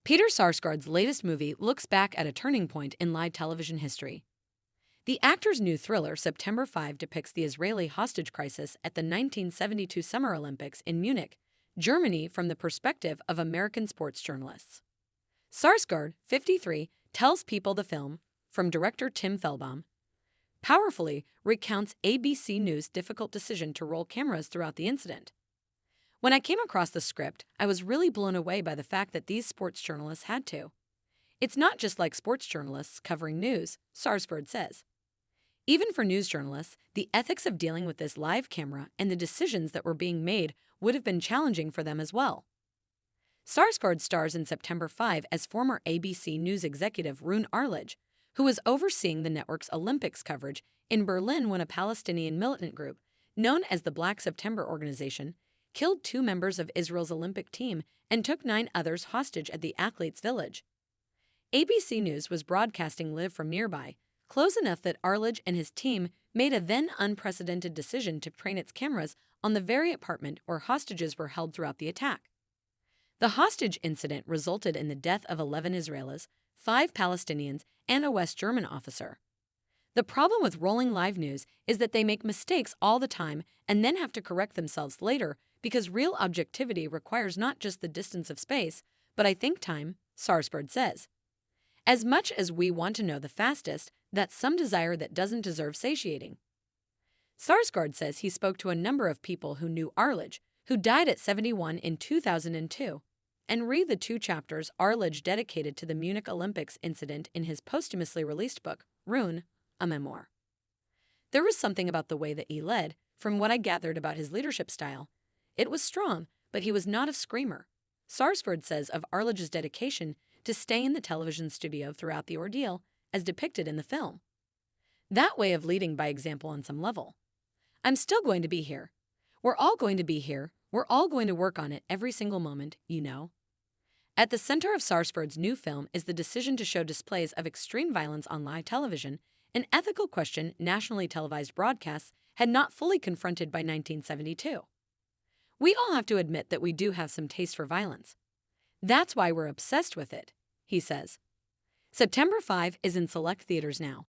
Peter Sarsgaard's latest movie looks back at a turning point in live television history. The actor's new thriller, September 5, depicts the Israeli hostage crisis at the 1972 Summer Olympics in Munich, Germany, from the perspective of American sports journalists. Sarsgaard, 53, tells People the film, from director Tim Feldbaum, powerfully recounts ABC News' difficult decision to roll cameras throughout the incident. When I came across the script, I was really blown away by the fact that these sports journalists had to. It's not just like sports journalists covering news, Sarsgaard says. Even for news journalists, the ethics of dealing with this live camera and the decisions that were being made would have been challenging for them as well. Sarsgaard stars in September 5 as former ABC News executive Roone Arledge, who was overseeing the network's Olympics coverage in Berlin when a Palestinian militant group, known as the Black September Organization, killed 2 members of Israel's Olympic team and took 9 others hostage at the athletes' village. ABC News was broadcasting live from nearby, close enough that Arledge and his team made a then unprecedented decision to train its cameras on the very apartment where hostages were held throughout the attack. The hostage incident resulted in the death of 11 Israelis, 5 Palestinians, and a West German officer. The problem with rolling live news is that they make mistakes all the time and then have to correct themselves later because real objectivity requires not just the distance of space, but I think time, Sarsgaard says. As much as we want to know the fastest, that's some desire that doesn't deserve satiating. Sarsgaard says he spoke to a number of people who knew Arledge, who died at 71 in 2002, and read the 2 chapters Arledge dedicated to the Munich Olympics incident in his posthumously released book, Roone, a memoir. There was something about the way that he led, from what I gathered about his leadership style. It was strong, but he was not a screamer. Sarsgaard says of Arledge's dedication to stay in the television studio throughout the ordeal, as depicted in the film. That way of leading by example on some level. I'm still going to be here. We're all going to be here. We're all going to work on it every single moment, you know. At the center of Sarsgaard's new film is the decision to show displays of extreme violence on live television, an ethical question nationally televised broadcasts had not fully confronted by 1972. We all have to admit that we do have some taste for violence. That's why we're obsessed with it, he says. September 5 is in select theaters now.